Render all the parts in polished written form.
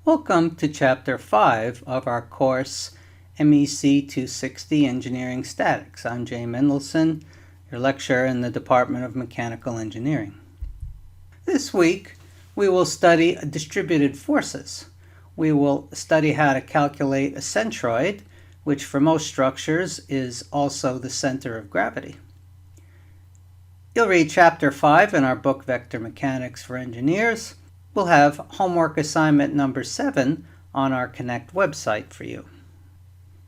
Welcome to Chapter 5 of our course MEC260 Engineering Statics. I'm Jay Mendelson, your lecturer in the Department of Mechanical Engineering. This week we will study distributed forces. We will study how to calculate a centroid, which for most structures is also the center of gravity. You'll read Chapter 5 in our book Vector Mechanics for Engineers. We'll have homework assignment number 7 on our Connect website for you.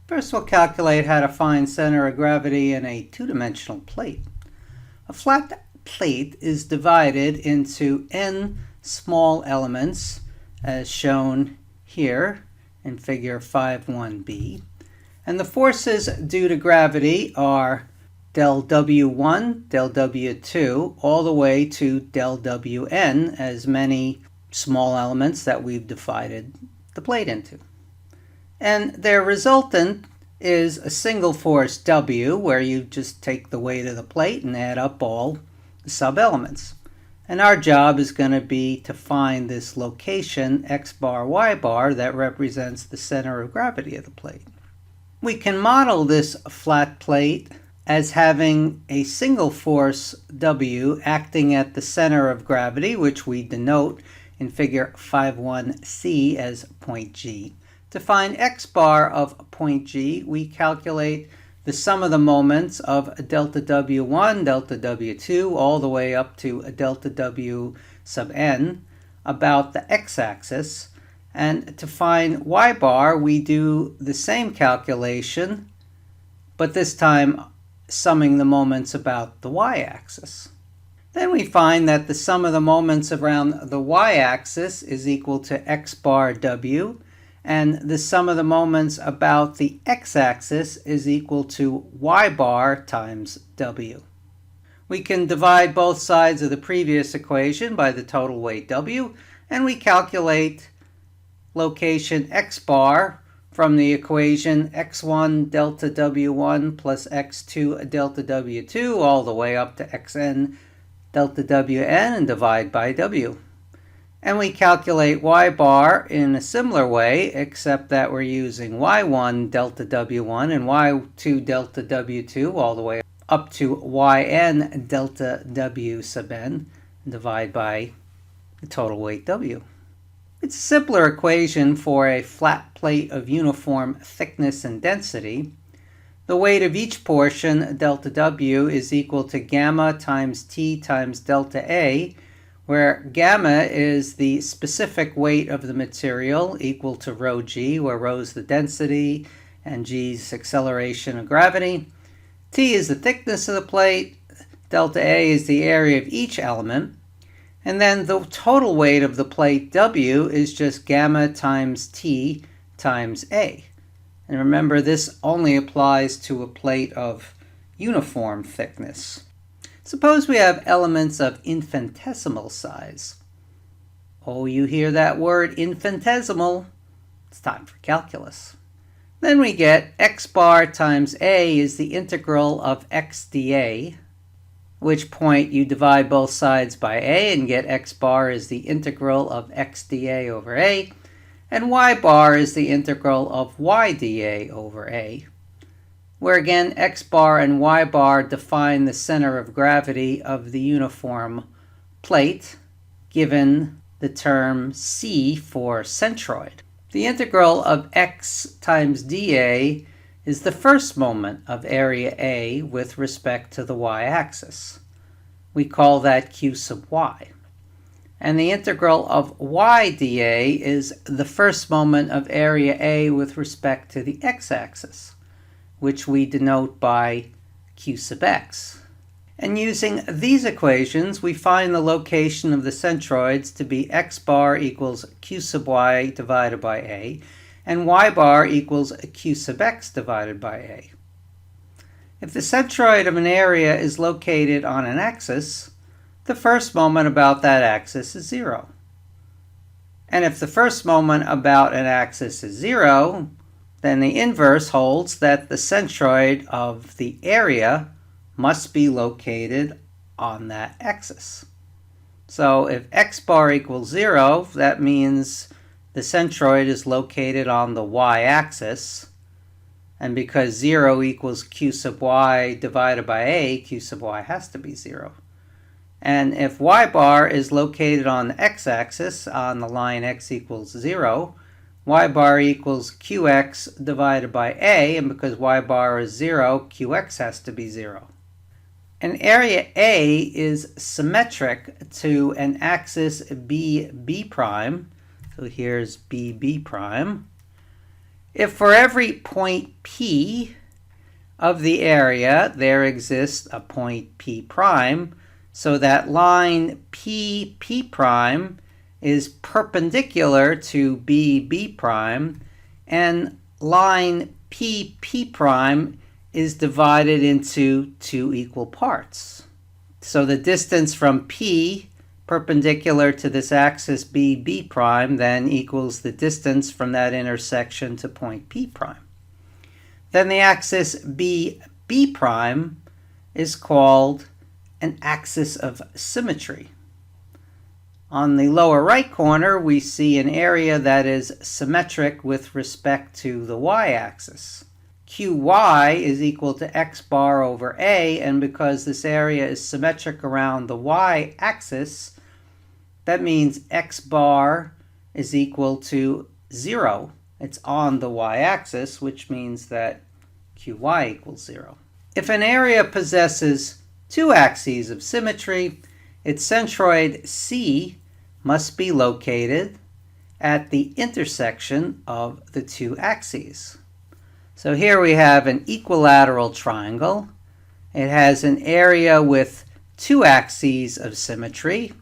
First, we'll calculate how to find center of gravity in a two-dimensional plate. A flat plate is divided into n small elements, as shown here in figure 5.1b. And the forces due to gravity are del W1, del W2, all the way to del Wn, as many small elements that we've divided the plate into. And their resultant is a single force W, where you just take the weight of the plate and add up all the sub-elements. And our job is going to be to find this location, x bar, y bar, that represents the center of gravity of the plate. We can model this flat plate as having a single force W acting at the center of gravity, which we denote in figure 5.1c as point G. To find x bar of point G, we calculate the sum of the moments of delta W1, delta W2, all the way up to delta W sub n about the x-axis. And to find y bar, we do the same calculation, but this time summing the moments about the y-axis. Then we find that the sum of the moments around the y-axis is equal to x bar W, and the sum of the moments about the x-axis is equal to y bar times W. We can divide both sides of the previous equation by the total weight W, and we calculate location x bar from the equation x1 delta W1 plus x2 delta W2 all the way up to xn delta Wn and divide by W. And we calculate y bar in a similar way, except that we're using y1 delta W1 and y2 delta W2 all the way up to yn delta W sub n and divide by the total weight W. It's a simpler equation for a flat plate of uniform thickness and density. The weight of each portion, delta W, is equal to gamma times T times delta A, where gamma is the specific weight of the material equal to rho g, where rho is the density and g is acceleration of gravity. T is the thickness of the plate, delta A is the area of each element, and then the total weight of the plate W is just gamma times T times A. And remember, this only applies to a plate of uniform thickness. Suppose we have elements of infinitesimal size. Oh, you hear that word, infinitesimal? It's time for calculus. Then we get x bar times A is the integral of x dA, which point you divide both sides by A and get x bar is the integral of x dA over A. And y bar is the integral of y dA over A, where again x bar and y bar define the center of gravity of the uniform plate, given the term C for centroid. The integral of x times dA is the first moment of area A with respect to the y-axis. We call that q sub y. And the integral of y dA is the first moment of area A with respect to the x-axis, which we denote by q sub x. And using these equations, we find the location of the centroids to be x bar equals q sub y divided by A, and y bar equals q sub x divided by A. If the centroid of an area is located on an axis, the first moment about that axis is 0. And if the first moment about an axis is 0, then the inverse holds that the centroid of the area must be located on that axis. So if x bar equals 0, that means the centroid is located on the y-axis, and because 0 equals q sub y divided by a, q sub y has to be 0. And if y bar is located on the x-axis, on the line x equals 0, y bar equals qx divided by a, and because y bar is 0, qx has to be 0. And area A is symmetric to an axis B prime. So here's B prime. If for every point P of the area there exists a point P prime, so that line P prime is perpendicular to B prime, and line P prime is divided into two equal parts. So the distance from P perpendicular to this axis B prime then equals the distance from that intersection to point P prime. Then the axis B prime is called an axis of symmetry. On the lower right corner, we see an area that is symmetric with respect to the y-axis. Qy is equal to x bar over a, and because this area is symmetric around the y-axis, that means x bar is equal to 0. It's on the y-axis, which means that Qy equals 0. If an area possesses two axes of symmetry, its centroid C must be located at the intersection of the two axes. So here we have an equilateral triangle. It has an area with two axes of symmetry.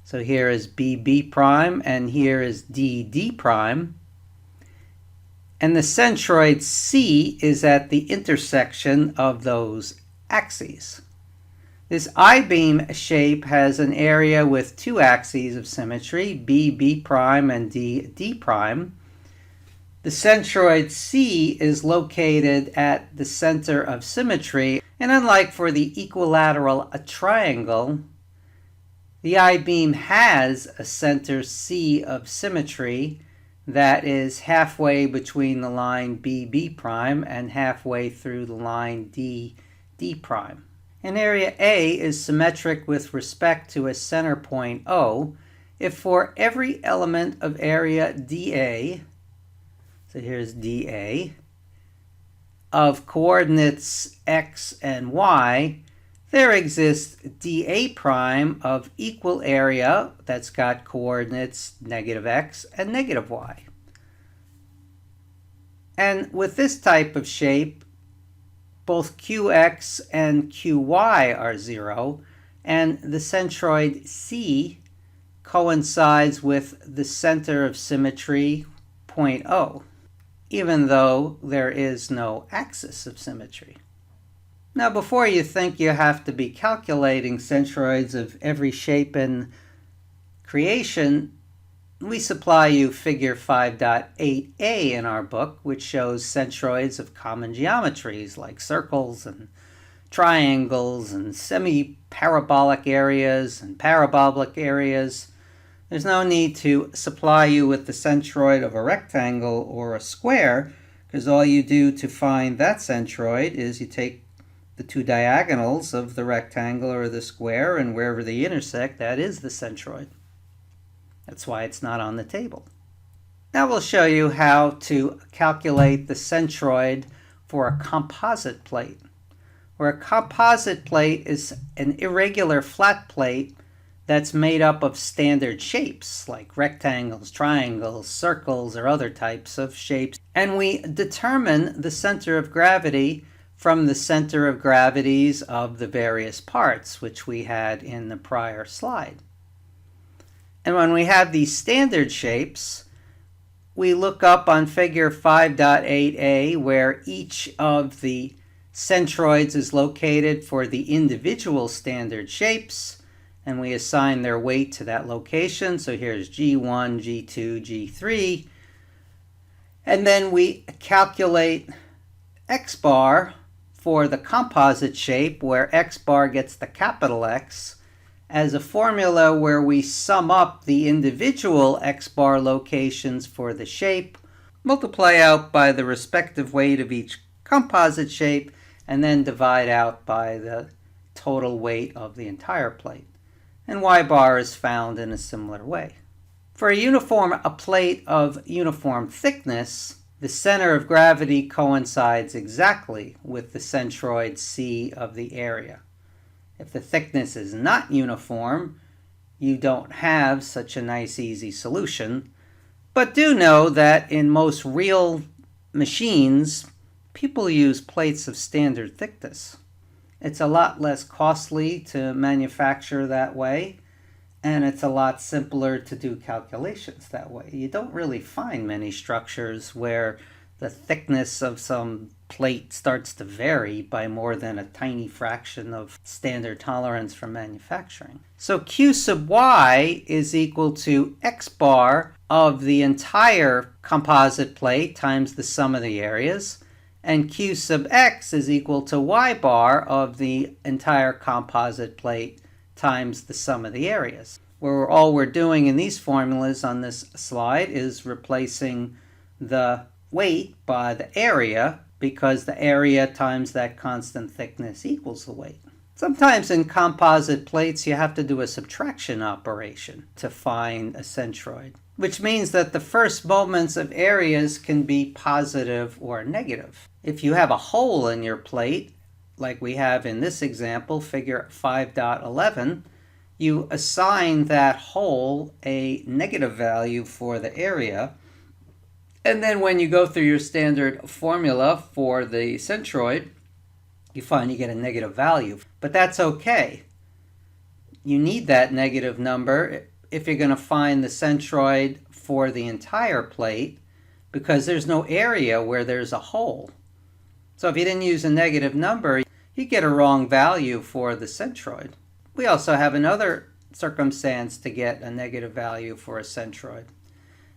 So here is B prime and here is D prime. And the centroid C is at the intersection of those axes. This I-beam shape has an area with two axes of symmetry, B prime and D prime. The centroid C is located at the center of symmetry, and unlike for the equilateral triangle, the I-beam has a center C of symmetry that is halfway between the line B prime and halfway through the line D prime. And area A is symmetric with respect to a center point O if for every element of area dA, so here's dA, of coordinates x and y, there exists dA prime of equal area that's got coordinates negative x and negative y. And with this type of shape, both qx and qy are 0, and the centroid C coincides with the center of symmetry, point O, even though there is no axis of symmetry. Now, before you think you have to be calculating centroids of every shape in creation, we supply you figure 5.8a in our book, which shows centroids of common geometries like circles and triangles and semi-parabolic areas and parabolic areas. There's no need to supply you with the centroid of a rectangle or a square, because all you do to find that centroid is you take the two diagonals of the rectangle or the square, and wherever they intersect, that is the centroid. That's why it's not on the table. Now we'll show you how to calculate the centroid for a composite plate, where a composite plate is an irregular flat plate that's made up of standard shapes like rectangles, triangles, circles, or other types of shapes. And we determine the center of gravity from the center of gravities of the various parts, which we had in the prior slide. And when we have these standard shapes, we look up on figure 5.8a, where each of the centroids is located for the individual standard shapes, and we assign their weight to that location. So here's G1, G2, G3. And then we calculate x bar for the composite shape, where x bar gets the capital X, as a formula where we sum up the individual x-bar locations for the shape, multiply out by the respective weight of each composite shape, and then divide out by the total weight of the entire plate. And y-bar is found in a similar way. For a plate of uniform thickness, the center of gravity coincides exactly with the centroid C of the area. If the thickness is not uniform, you don't have such a nice easy solution. But do know that in most real machines, people use plates of standard thickness. It's a lot less costly to manufacture that way, and it's a lot simpler to do calculations that way. You don't really find many structures where the thickness of some plate starts to vary by more than a tiny fraction of standard tolerance for manufacturing. So Q sub y is equal to x bar of the entire composite plate times the sum of the areas, and Q sub x is equal to y bar of the entire composite plate times the sum of the areas. Where all we're doing in these formulas on this slide is replacing the weight by the area, because the area times that constant thickness equals the weight. Sometimes in composite plates you have to do a subtraction operation to find a centroid, which means that the first moments of areas can be positive or negative. If you have a hole in your plate, like we have in this example, figure 5.11, you assign that hole a negative value for the area, and then when you go through your standard formula for the centroid, you find you get a negative value. But that's okay. You need that negative number if you're going to find the centroid for the entire plate, because there's no area where there's a hole. So if you didn't use a negative number, you get a wrong value for the centroid. We also have another circumstance to get a negative value for a centroid.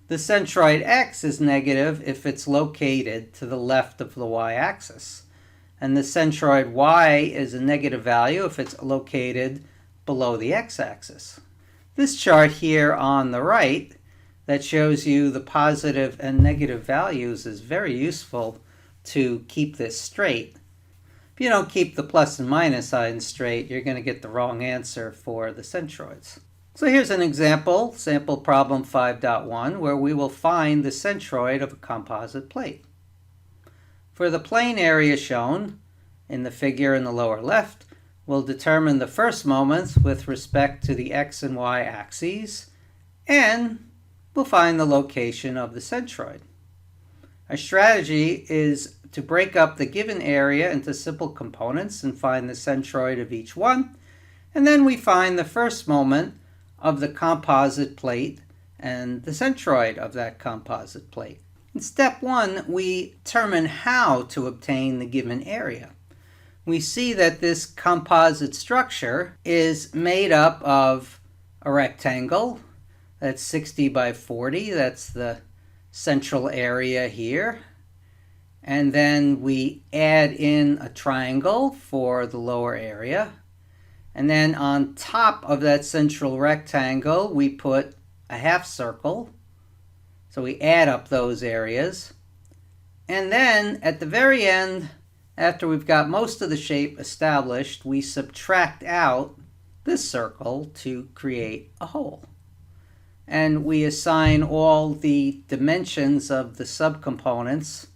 The centroid x is negative if it's located to the left of the y-axis. And the centroid y is a negative value if it's located below the x-axis. This chart here on the right that shows you the positive and negative values is very useful to keep this straight. If you don't keep the plus and minus signs straight, you're going to get the wrong answer for the centroids. So here's an example, sample problem 5.1, where we will find the centroid of a composite plate. For the plane area shown in the figure in the lower left, we'll determine the first moments with respect to the x and y axes, and we'll find the location of the centroid. Our strategy is to break up the given area into simple components and find the centroid of each one, and then we find the first moment of the composite plate and the centroid of that composite plate. In step 1, we determine how to obtain the given area. We see that this composite structure is made up of a rectangle that's 60 by 40. That's the central area here. And then we add in a triangle for the lower area. And then on top of that central rectangle, we put a half circle. So we add up those areas. And then at the very end, after we've got most of the shape established, we subtract out this circle to create a hole. And we assign all the dimensions of the subcomponents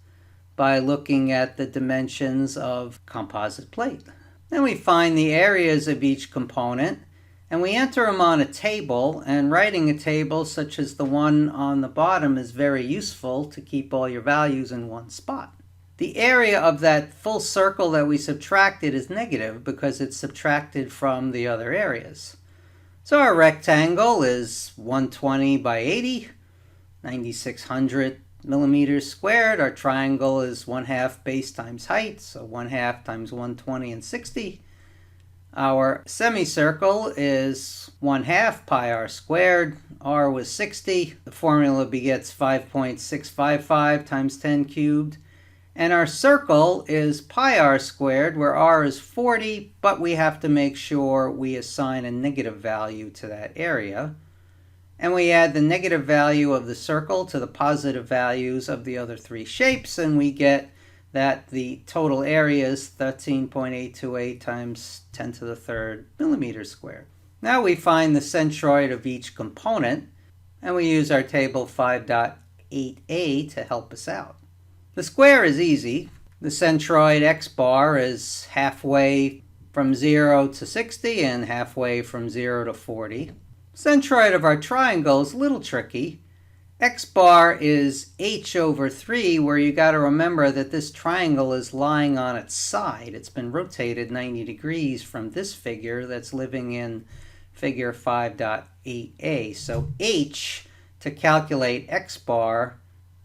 by looking at the dimensions of composite plate. Then we find the areas of each component, and we enter them on a table, and writing a table such as the one on the bottom is very useful to keep all your values in one spot. The area of that full circle that we subtracted is negative because it's subtracted from the other areas. So our rectangle is 120 by 80, 9600 millimeters squared. Our triangle is 1/2 base times height, so 1/2 times 120 and 60. Our semicircle is 1/2 pi r squared. R was 60. The formula begets 5.655 times 10 cubed. And our circle is pi r squared, where r is 40, but we have to make sure we assign a negative value to that area. And we add the negative value of the circle to the positive values of the other three shapes, and we get that the total area is 13.828 times 10 to the third millimeters squared. Now we find the centroid of each component, and we use our table 5.8a to help us out. The square is easy. The centroid x bar is halfway from 0 to 60 and halfway from 0 to 40. Centroid of our triangle is a little tricky. X bar is h over 3, where you got to remember that this triangle is lying on its side. It's been rotated 90 degrees from this figure that's living in figure 5.8a. So h, to calculate x bar,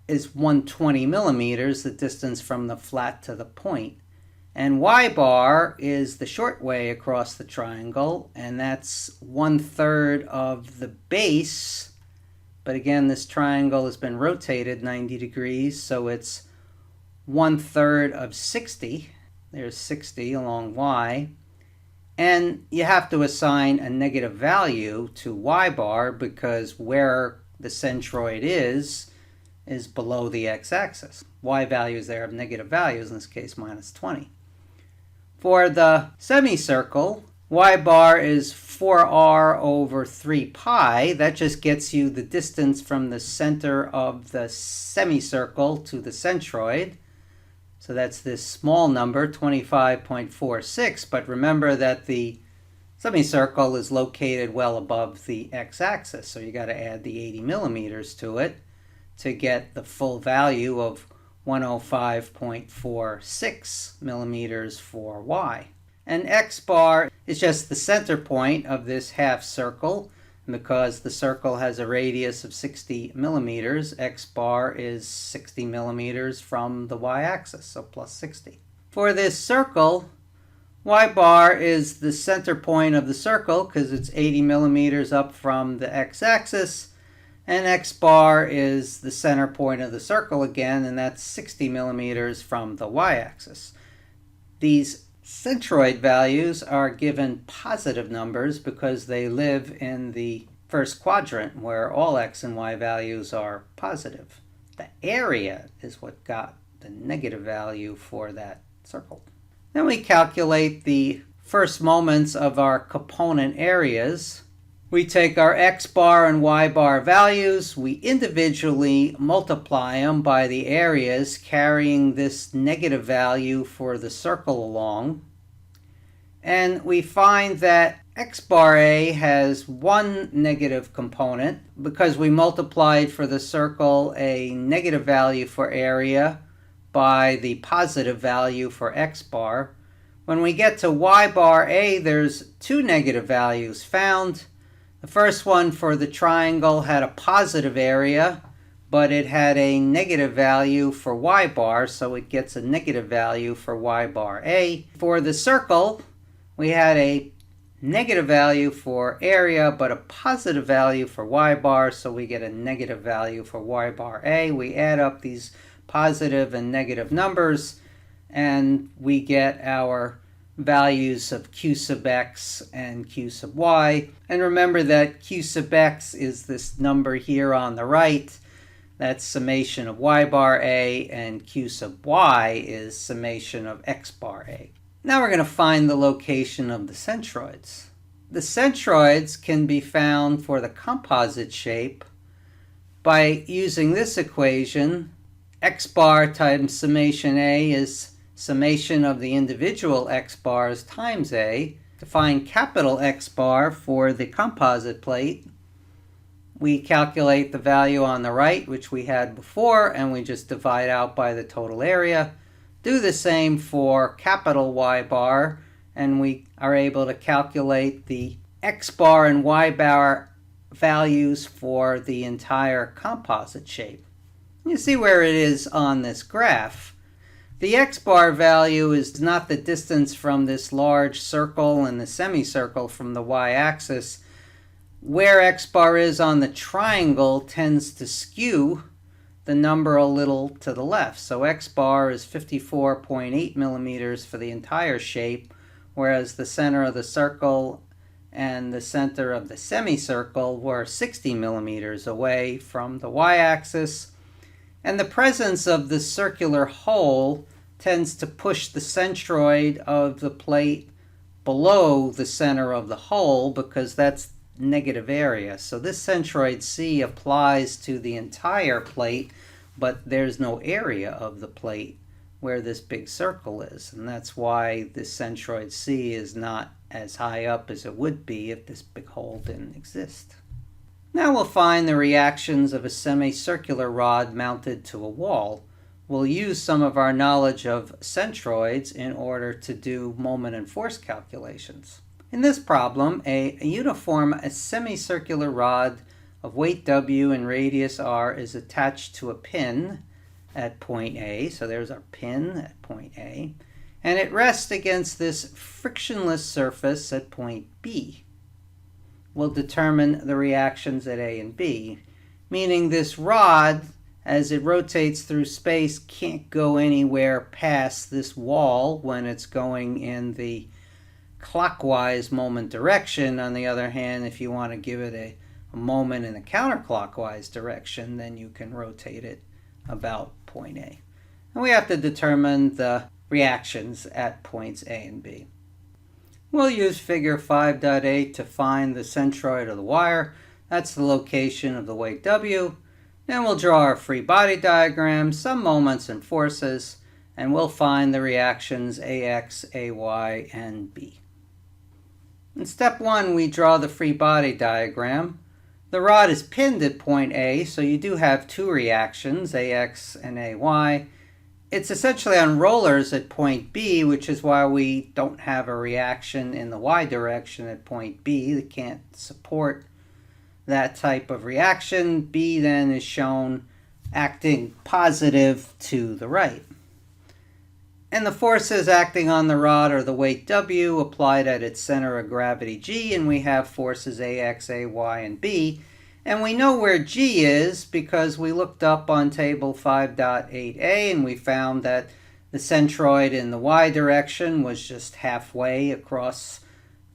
is 120 millimeters, the distance from the flat to the point. And y bar is the short way across the triangle, and that's 1/3 of the base. But again, this triangle has been rotated 90 degrees, so it's 1/3 of 60. There's 60 along y. And you have to assign a negative value to y bar because where the centroid is below the x-axis. Y values there have negative values, in this case minus 20. For the semicircle, y bar is 4r over 3 pi. That just gets you the distance from the center of the semicircle to the centroid. So that's this small number, 25.46. But remember that the semicircle is located well above the x-axis, so you got to add the 80 millimeters to it to get the full value of 105.46 millimeters for y. And x bar is just the center point of this half circle. And because the circle has a radius of 60 millimeters, x bar is 60 millimeters from the y-axis, so plus 60. For this circle, y bar is the center point of the circle because it's 80 millimeters up from the x-axis. And x bar is the center point of the circle again, and that's 60 millimeters from the y-axis. These centroid values are given positive numbers because they live in the first quadrant where all x and y values are positive. The area is what got the negative value for that circle. Then we calculate the first moments of our component areas. We take our x bar and y bar values, we individually multiply them by the areas carrying this negative value for the circle along, and we find that x bar a has one negative component because we multiplied for the circle a negative value for area by the positive value for x bar. When we get to y bar a, there's two negative values found. The first one for the triangle had a positive area, but it had a negative value for y bar, so it gets a negative value for y bar a. For the circle, we had a negative value for area, but a positive value for y bar, so we get a negative value for y bar a. We add up these positive and negative numbers, and we get our values of q sub x and q sub y. And remember that q sub x is this number here on the right. That's summation of y bar a, and q sub y is summation of x bar a. Now we're going to find the location of the centroids. The centroids can be found for the composite shape by using this equation. X bar times summation a is summation of the individual x bars times a. To find capital X bar for the composite plate, we calculate the value on the right, which we had before, and we just divide out by the total area. Do the same for capital Y bar, and we are able to calculate the X bar and Y bar values for the entire composite shape. You see where it is on this graph. The x bar value is not the distance from this large circle and the semicircle from the y-axis. Where x bar is on the triangle tends to skew the number a little to the left. So x bar is 54.8 millimeters for the entire shape, whereas the center of the circle and the center of the semicircle were 60 millimeters away from the y-axis. And the presence of the circular hole tends to push the centroid of the plate below the center of the hole because that's negative area. So this centroid C applies to the entire plate, but there's no area of the plate where this big circle is. And that's why this centroid C is not as high up as it would be if this big hole didn't exist. Now we'll find the reactions of a semicircular rod mounted to a wall. We'll use some of our knowledge of centroids in order to do moment and force calculations. In this problem, a uniform semicircular rod of weight W and radius R is attached to a pin at point A. So there's our pin at point A. And it rests against this frictionless surface at point B. We'll determine the reactions at A and B, meaning this rod, as it rotates through space, can't go anywhere past this wall when it's going in the clockwise moment direction. On the other hand, if you want to give it a moment in a counterclockwise direction, then you can rotate it about point A. And we have to determine the reactions at points A and B. We'll use figure 5.8 to find the centroid of the wire. That's the location of the weight W. Then we'll draw our free body diagram, some moments and forces, and we'll find the reactions AX, AY, and B. In step 1, we draw the free body diagram. The rod is pinned at point A, so you do have two reactions, AX and AY. It's essentially on rollers at point B, which is why we don't have a reaction in the Y direction at point B. They can't support that type of reaction. B then is shown acting positive to the right. And the forces acting on the rod are the weight W applied at its center of gravity G, and we have forces AX, AY, and B. And we know where G is because we looked up on table 5.8a and we found that the centroid in the Y direction was just halfway across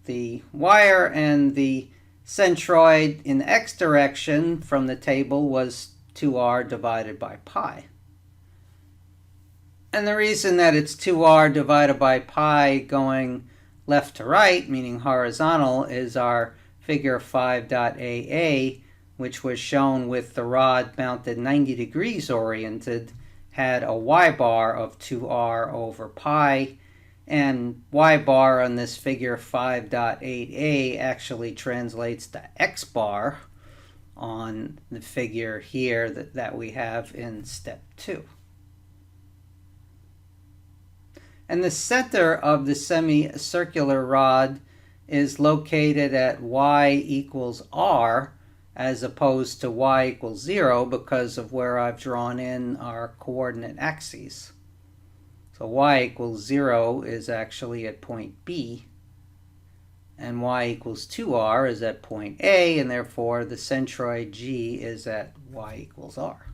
the wire, and the centroid in the X direction from the table was 2r divided by pi. And the reason that it's 2r divided by pi going left to right, meaning horizontal, is our figure 5.aa, which was shown with the rod mounted 90 degrees oriented, had a y bar of 2r over pi, and y bar on this figure 5.8a actually translates to x bar on the figure here that we have in step 2. And the center of the semicircular rod is located at y equals r, as opposed to y equals 0 because of where I've drawn in our coordinate axes. So y equals 0 is actually at point B, and y equals 2r is at point A, and therefore the centroid G is at y equals r.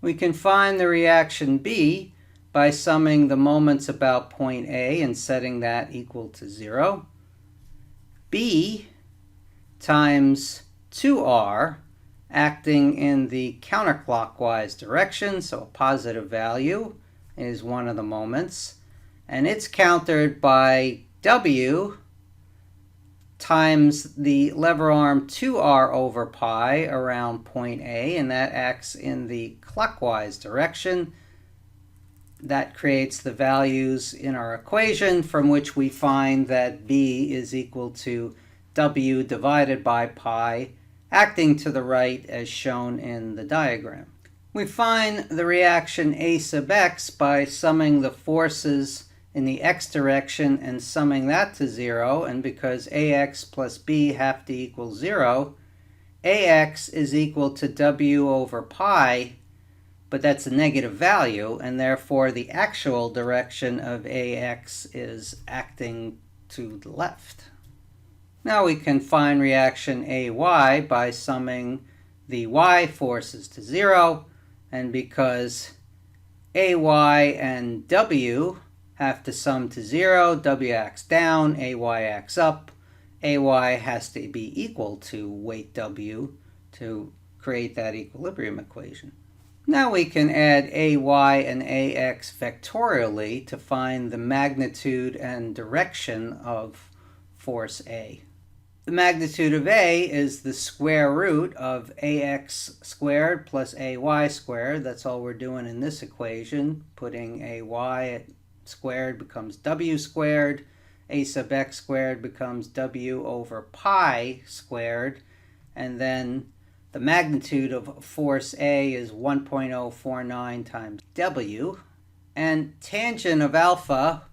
We can find the reaction B by summing the moments about point A and setting that equal to 0. B times 2r acting in the counterclockwise direction, so a positive value is one of the moments, and it's countered by W times the lever arm 2r over pi around point A, and that acts in the clockwise direction. That creates the values in our equation from which we find that B is equal to W divided by pi, acting to the right as shown in the diagram. We find the reaction A sub x by summing the forces in the x direction and summing that to 0, and because AX plus B have to equal 0, AX is equal to W over pi, but that's a negative value, and therefore the actual direction of AX is acting to the left. Now we can find reaction AY by summing the Y forces to 0, And because AY and W have to sum to 0, W acts down, AY acts up. AY has to be equal to weight W to create that equilibrium equation. Now we can add AY and AX vectorially to find the magnitude and direction of force A. The magnitude of A is the square root of AX squared plus AY squared. That's all we're doing in this equation. Putting AY squared becomes W squared. A sub x squared becomes W over pi squared. And then the magnitude of force A is 1.049 times W. And tangent of alpha,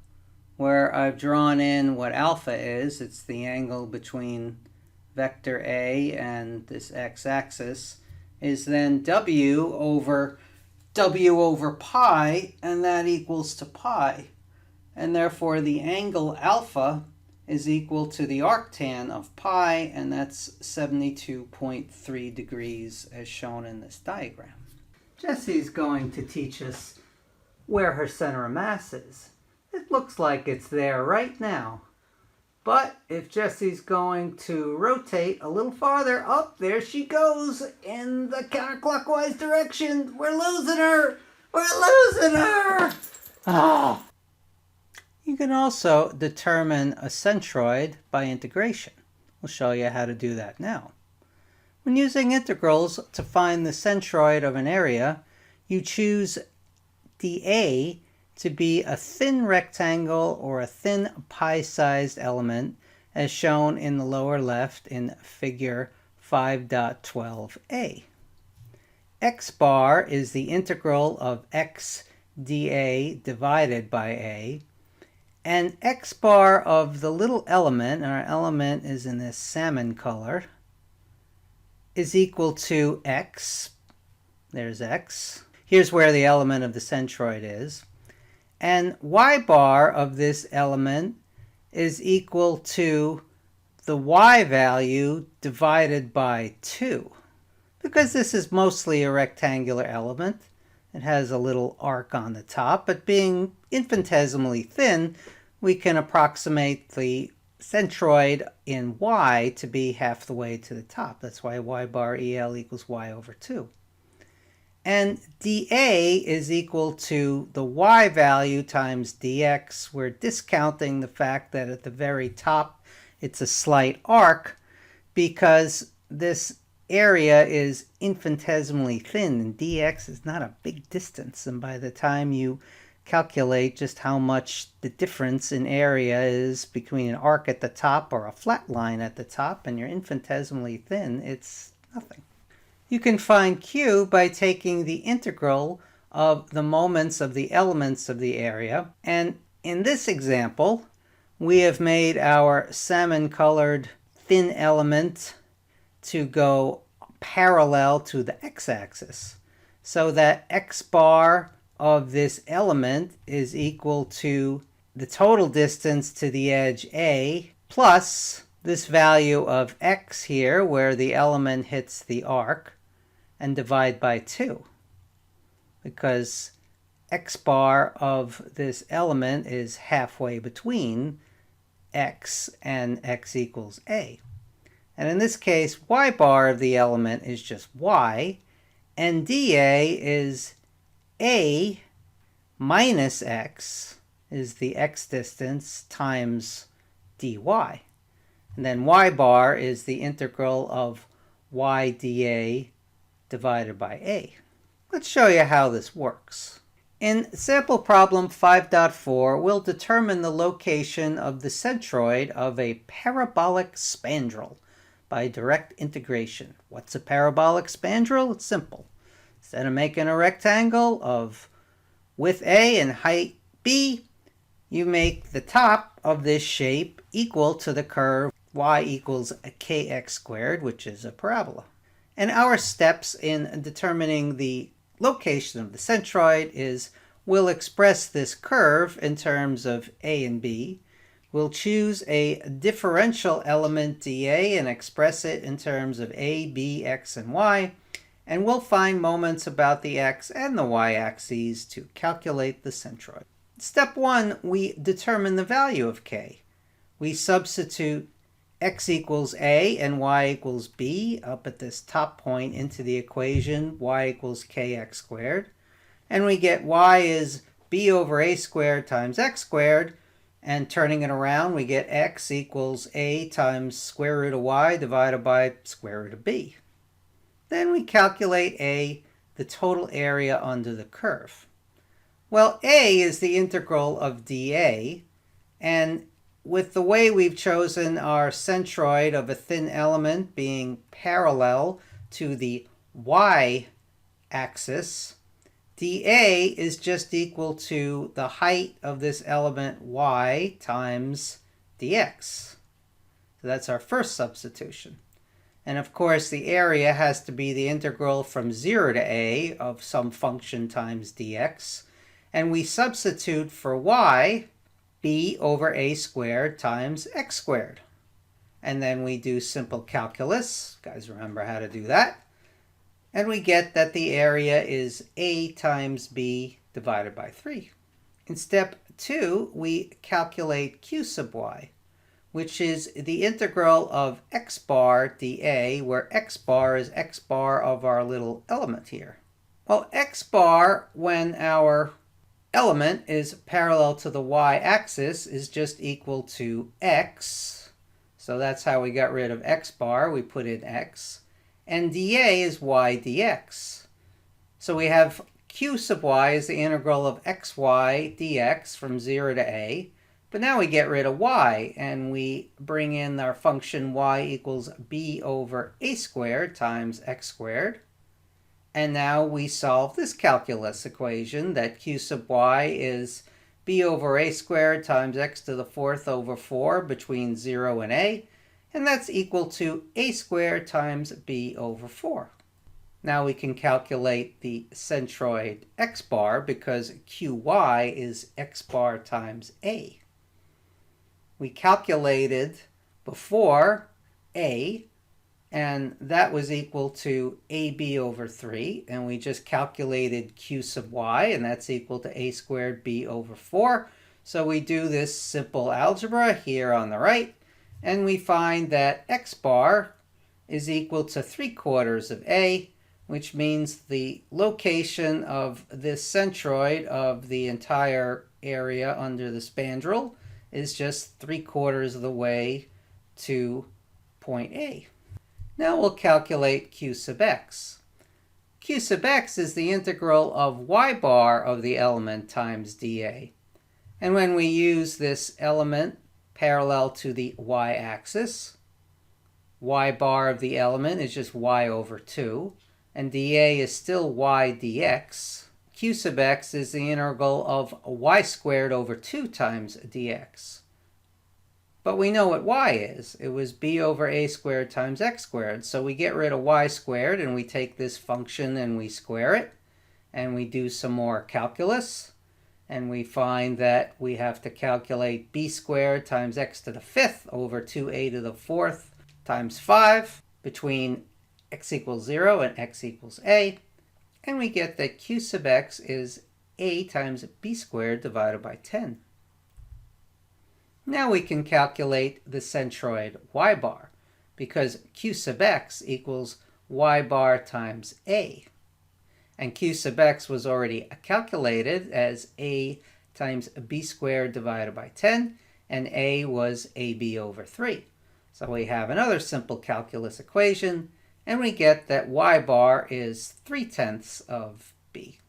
where I've drawn in what alpha is, it's the angle between vector A and this x-axis, is then W over pi, and that equals to pi. And therefore the angle alpha is equal to the arctan of pi, and that's 72.3 degrees as shown in this diagram. Jessie's going to teach us where her center of mass is. It looks like it's there right now. But if Jessie's going to rotate a little farther, up there she goes in the counterclockwise direction. We're losing her! We're losing her! Oh. You can also determine a centroid by integration. We'll show you how to do that now. When using integrals to find the centroid of an area, you choose dA to be a thin rectangle or a thin pie-sized element, as shown in the lower left in figure 5.12a. X bar is the integral of x dA divided by a, and x bar of the little element, and our element is in this salmon color, is equal to x. There's x. Here's where the element of the centroid is. And y bar of this element is equal to the y value divided by 2. Because this is mostly a rectangular element, it has a little arc on the top, but being infinitesimally thin, we can approximate the centroid in y to be half the way to the top. That's why y bar EL equals y over 2. And dA is equal to the y value times dx. We're discounting the fact that at the very top it's a slight arc because this area is infinitesimally thin and dx is not a big distance. And by the time you calculate just how much the difference in area is between an arc at the top or a flat line at the top and you're infinitesimally thin, it's nothing. You can find Q by taking the integral of the moments of the elements of the area. And in this example, we have made our salmon-colored thin element to go parallel to the x-axis, so that x bar of this element is equal to the total distance to the edge A plus this value of x here, where the element hits the arc, and divide by 2, because x bar of this element is halfway between x and x equals a. And in this case, y bar of the element is just y, and dA is a minus x, is the x distance, times dy. And then y bar is the integral of y dA divided by a. Let's show you how this works. In sample problem 5.4, we'll determine the location of the centroid of a parabolic spandrel by direct integration. What's a parabolic spandrel? It's simple. Instead of making a rectangle of width A and height B, you make the top of this shape equal to the curve y equals a kx squared, which is a parabola. And our steps in determining the location of the centroid is we'll express this curve in terms of A and B. We'll choose a differential element dA and express it in terms of A, B, X, and Y. and we'll find moments about the x and the y-axes to calculate the centroid. Step 1, we determine the value of k. We substitute x equals a and y equals b up at this top point into the equation y equals kx squared. And we get y is b over a squared times x squared. And turning it around, we get x equals a times square root of y divided by square root of b. Then we calculate a, the total area under the curve. Well, a is the integral of dA, and with the way we've chosen our centroid of a thin element being parallel to the y-axis, dA is just equal to the height of this element y times dx. So that's our first substitution. And of course, the area has to be the integral from 0 to a of some function times dx. And we substitute for y b over a squared times x squared. And then we do simple calculus. You guys remember how to do that. And we get that the area is a times b divided by 3. In step 2, we calculate q sub y, which is the integral of x bar dA, where x bar is x bar of our little element here. Well, x bar, when our element is parallel to the y-axis, is just equal to x. So that's how we got rid of x bar. We put in x. And dA is y dx. So we have q sub y is the integral of xy dx from 0 to a. But now we get rid of y, and we bring in our function y equals b over a squared times x squared. And now we solve this calculus equation that q sub y is b over a squared times x to the 4th over 4 between 0 and a. And that's equal to a squared times b over 4. Now we can calculate the centroid x bar because qy is x bar times a. We calculated before a, and that was equal to ab over 3. And we just calculated q sub y, and that's equal to a squared b over 4. So we do this simple algebra here on the right. And we find that x bar is equal to 3/4 of a, which means the location of this centroid of the entire area under the spandrel is just 3/4 of the way to point A. Now we'll calculate q sub x. Q sub x is the integral of y bar of the element times dA. And when we use this element parallel to the y-axis, y bar of the element is just y over 2, and dA is still y dx. Q sub x is the integral of y squared over 2 times dx. But we know what y is. It was b over a squared times x squared. So we get rid of y squared, and we take this function and we square it. And we do some more calculus. And we find that we have to calculate b squared times x to the 5th over 2a to the 4th times 5 between x equals 0 and x equals a. And we get that q sub x is a times b squared divided by 10. Now we can calculate the centroid y bar, because q sub x equals y bar times a. And q sub x was already calculated as a times b squared divided by 10, and a was ab over 3. So we have another simple calculus equation, and we get that y bar is 3/10 of b.